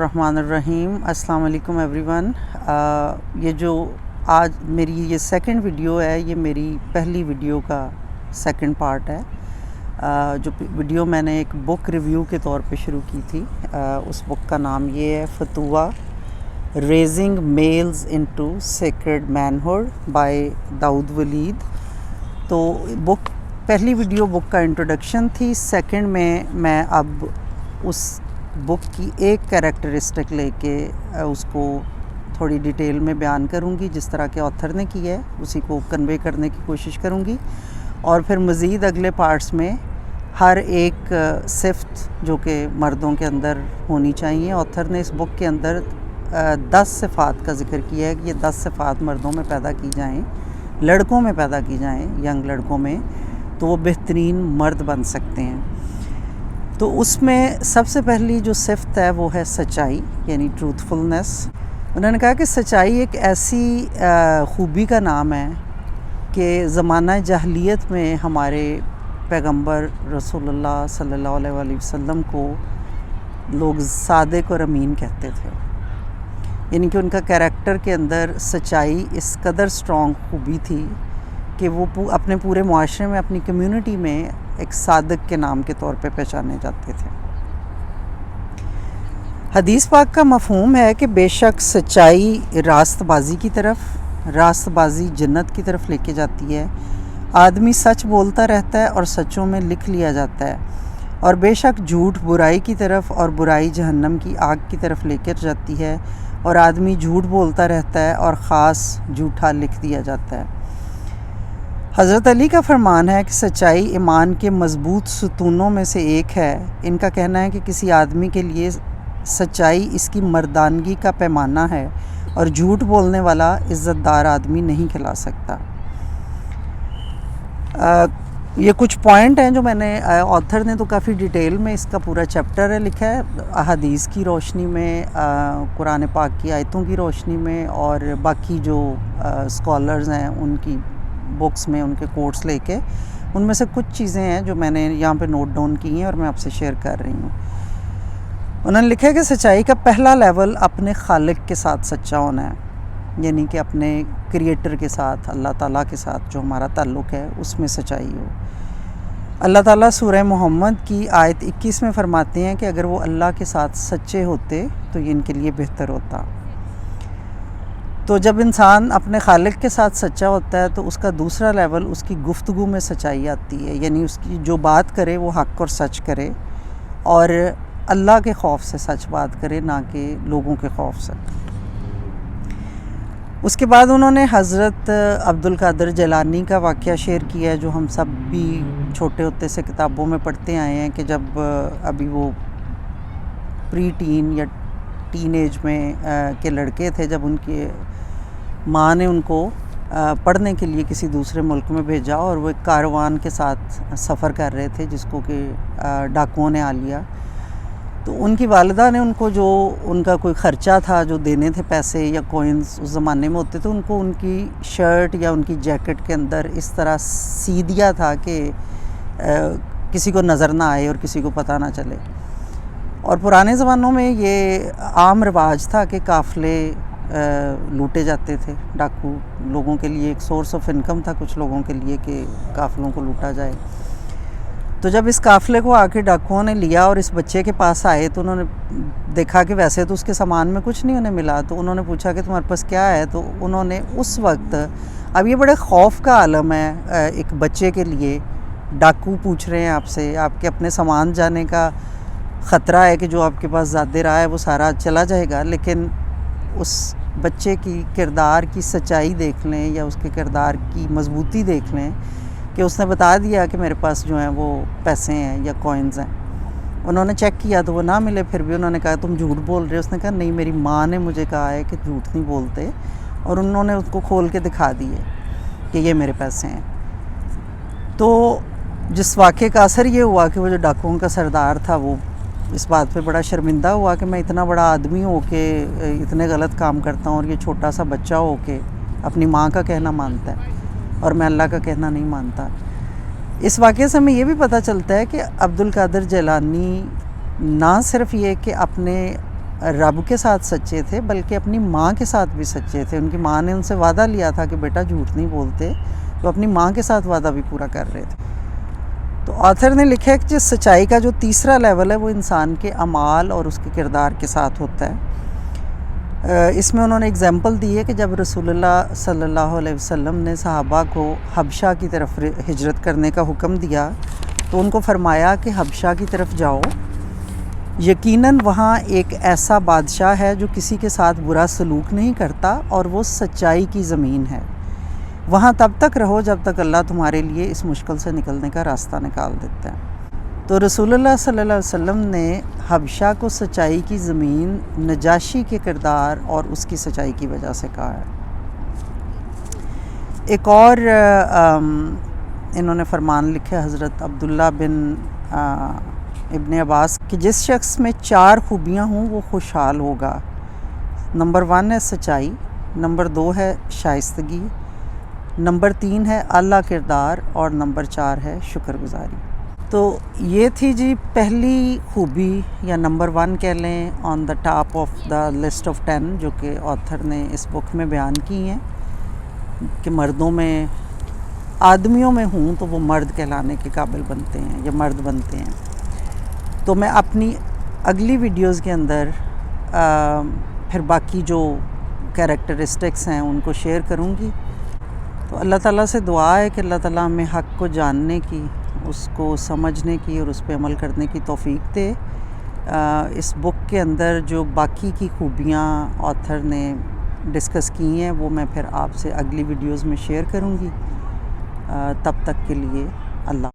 الرحمن الرحیم۔ السلام علیکم ایوری ون۔ یہ جو آج میری یہ سیکنڈ ویڈیو ہے، یہ میری پہلی ویڈیو کا سیکنڈ پارٹ ہے۔ جو ویڈیو میں نے ایک بک ریویو کے طور پہ شروع کی تھی، اس بک کا نام یہ ہے فتویٰ raising males into sacred manhood by Dawood Walid. تو بک پہلی ویڈیو بک کا انٹروڈکشن تھی، سیکنڈ میں اب اس بک کی ایک کیریکٹرسٹک لے کے اس کو تھوڑی ڈیٹیل میں بیان کروں گی، جس طرح کے آتھر نے کی ہے اسی کو کنوے کرنے کی کوشش کروں گی، اور پھر مزید اگلے پارٹس میں ہر ایک صفت جو کہ مردوں کے اندر ہونی چاہیے۔ آتھر نے اس بک کے اندر 10 صفات کا ذکر کیا ہے کہ یہ 10 صفات مردوں میں پیدا کی جائیں، لڑکوں میں پیدا کی جائیں، ینگ لڑکوں میں، تو وہ بہترین مرد بن سکتے ہیں۔ تو اس میں سب سے پہلی جو صفت ہے وہ ہے سچائی، یعنی ٹروتھفلنس۔ انہوں نے کہا کہ سچائی ایک ایسی خوبی کا نام ہے کہ زمانہ جاہلیت میں ہمارے پیغمبر رسول اللہ صلی اللہ علیہ وآلہ وسلم کو لوگ صادق اور امین کہتے تھے، یعنی کہ ان کا کیریکٹر کے اندر سچائی اس قدر سٹرونگ خوبی تھی کہ وہ اپنے پورے معاشرے میں، اپنی کمیونٹی میں ایک صادق کے نام کے طور پہ پہچانے جاتے تھے۔ حدیث پاک کا مفہوم ہے کہ بے شک سچائی راست بازی کی طرف، راست بازی جنت کی طرف لے کے جاتی ہے۔ آدمی سچ بولتا رہتا ہے اور سچوں میں لکھ لیا جاتا ہے، اور بے شک جھوٹ برائی کی طرف اور برائی جہنم کی آگ کی طرف لے کر جاتی ہے، اور آدمی جھوٹ بولتا رہتا ہے اور خاص جھوٹا لکھ دیا جاتا ہے۔ حضرت علی کا فرمان ہے کہ سچائی ایمان کے مضبوط ستونوں میں سے ایک ہے۔ ان کا کہنا ہے کہ کسی آدمی کے لیے سچائی اس کی مردانگی کا پیمانہ ہے، اور جھوٹ بولنے والا عزت دار آدمی نہیں کہلا سکتا۔ یہ کچھ پوائنٹ ہیں جو میں نے آتھر نے تو کافی ڈیٹیل میں اس کا پورا چیپٹر ہے لکھا ہے، احادیث کی روشنی میں، قرآن پاک کی آیتوں کی روشنی میں، اور باقی جو اسکالرز ہیں ان کی بکس میں ان کے کوٹس لے کے، ان میں سے کچھ چیزیں ہیں جو میں نے یہاں پہ نوٹ ڈاؤن کی ہیں اور میں آپ سے شیئر کر رہی ہوں۔ انہوں نے لکھا ہے کہ سچائی کا پہلا لیول اپنے خالق کے ساتھ سچا ہونا ہے، یعنی کہ اپنے کریٹر کے ساتھ، اللہ تعالیٰ کے ساتھ جو ہمارا تعلق ہے اس میں سچائی ہو۔ اللہ تعالیٰ سورہ محمد کی آیت 21 میں فرماتے ہیں کہ اگر وہ اللہ کے ساتھ سچے ہوتے تو یہ ان کے لیے بہتر ہوتا۔ تو جب انسان اپنے خالق کے ساتھ سچا ہوتا ہے تو اس کا دوسرا لیول اس کی گفتگو میں سچائی آتی ہے، یعنی اس کی جو بات کرے وہ حق اور سچ کرے، اور اللہ کے خوف سے سچ بات کرے، نہ کہ لوگوں کے خوف سے۔ اس کے بعد انہوں نے حضرت عبد القادر جیلانی کا واقعہ شیئر کیا ہے، جو ہم سب بھی چھوٹے ہوتے سے کتابوں میں پڑھتے آئے ہیں، کہ جب ابھی وہ پری ٹین یا ٹین ایج میں کے لڑکے تھے، جب ان کے ماں نے ان کو پڑھنے کے لیے کسی دوسرے ملک میں بھیجا، اور وہ ایک کاروان کے ساتھ سفر کر رہے تھے جس کو کہ ڈاکوؤں نے آ لیا۔ تو ان کی والدہ نے ان کو جو ان کا کوئی خرچہ تھا، جو دینے تھے پیسے یا کوئنز اس زمانے میں ہوتے تھے، ان کو ان کی شرٹ یا ان کی جیکٹ کے اندر اس طرح سی دیا تھا کہ کسی کو نظر نہ آئے اور کسی کو پتہ نہ چلے۔ اور پرانے زمانوں میں یہ عام رواج تھا کہ قافلے لوٹے جاتے تھے، ڈاکو لوگوں کے لیے ایک سورس آف انکم تھا کچھ لوگوں کے لیے کہ قافلوں کو لوٹا جائے۔ تو جب اس قافلے کو آ کے ڈاکوؤں نے لیا اور اس بچے کے پاس آئے تو انہوں نے دیکھا کہ ویسے تو اس کے سامان میں کچھ نہیں انہیں ملا، تو انہوں نے پوچھا کہ تمہارے پاس کیا ہے؟ تو انہوں نے اس وقت، اب یہ بڑے خوف کا عالم ہے ایک بچے کے لیے، ڈاکو پوچھ رہے ہیں آپ سے، آپ کے اپنے سامان جانے کا خطرہ ہے کہ جو آپ کے پاس زیادہ رہا ہے وہ سارا چلا جائے گا، لیکن اس بچے کی کردار کی سچائی دیکھ لیں یا اس کے کردار کی مضبوطی دیکھ لیں کہ اس نے بتا دیا کہ میرے پاس جو ہیں وہ پیسے ہیں یا کوئنز ہیں۔ انہوں نے چیک کیا تو وہ نہ ملے، پھر بھی انہوں نے کہا تم جھوٹ بول رہے ہو؟ اس نے کہا نہیں، میری ماں نے مجھے کہا ہے کہ جھوٹ نہیں بولتے، اور انہوں نے اس کو کھول کے دکھا دیے کہ یہ میرے پیسے ہیں۔ تو جس واقعے کا اثر یہ ہوا کہ وہ جو ڈاکوؤں کا سردار تھا وہ اس بات پہ بڑا شرمندہ ہوا کہ میں اتنا بڑا آدمی ہو کے اتنے غلط کام کرتا ہوں، اور یہ چھوٹا سا بچہ ہو کے اپنی ماں کا کہنا مانتا ہے اور میں اللہ کا کہنا نہیں مانتا۔ اس واقعے سے ہمیں یہ بھی پتہ چلتا ہے کہ عبد القادر جیلانی نہ صرف یہ کہ اپنے رب کے ساتھ سچے تھے بلکہ اپنی ماں کے ساتھ بھی سچے تھے. ان کی ماں نے ان سے وعدہ لیا تھا کہ بیٹا جھوٹ نہیں بولتے، تو اپنی ماں کے ساتھ وعدہ بھی پورا کر رہے تھے. تو آتھر نے لکھا ہے کہ جس سچائی کا جو تیسرا لیول ہے وہ انسان کے اعمال اور اس کے کردار کے ساتھ ہوتا ہے. اس میں انہوں نے اگزامپل دی ہے کہ جب رسول اللہ صلی اللہ علیہ وسلم نے صحابہ کو حبشہ کی طرف ہجرت کرنے کا حکم دیا تو ان کو فرمایا کہ حبشہ کی طرف جاؤ، یقیناً وہاں ایک ایسا بادشاہ ہے جو کسی کے ساتھ برا سلوک نہیں کرتا اور وہ سچائی کی زمین ہے. وہاں تب تک رہو جب تک اللہ تمہارے لیے اس مشکل سے نکلنے کا راستہ نکال دیتا ہے. تو رسول اللہ صلی اللہ علیہ وسلم نے حبشہ کو سچائی کی زمین نجاشی کے کردار اور اس کی سچائی کی وجہ سے کہا ہے. ایک اور انہوں نے فرمان لکھے حضرت عبداللہ بن ابن عباس کہ جس شخص میں 4 خوبیاں ہوں وہ خوشحال ہوگا. نمبر 1 ہے سچائی، نمبر 2 ہے شائستگی، نمبر 3 ہے اعلیٰ کردار اور نمبر 4 ہے شکر گزاری. تو یہ تھی جی پہلی خوبی یا نمبر 1 کہہ لیں on the top of the list of 10 جو کہ آتھر نے اس بک میں بیان کی ہیں کہ مردوں میں آدمیوں میں ہوں تو وہ مرد کہلانے کے قابل بنتے ہیں یا مرد بنتے ہیں. تو میں اپنی اگلی ویڈیوز کے اندر پھر باقی جو کیریکٹرسٹکس ہیں ان کو شیئر کروں گی. تو اللہ تعالیٰ سے دعا ہے کہ اللہ تعالیٰ ہمیں حق کو جاننے کی، اس کو سمجھنے کی اور اس پہ عمل کرنے کی توفیق دے. اس بک کے اندر جو باقی کی خوبیاں آتھر نے ڈسکس کی ہیں وہ میں پھر آپ سے اگلی ویڈیوز میں شیئر کروں گی. تب تک کے لیے اللہ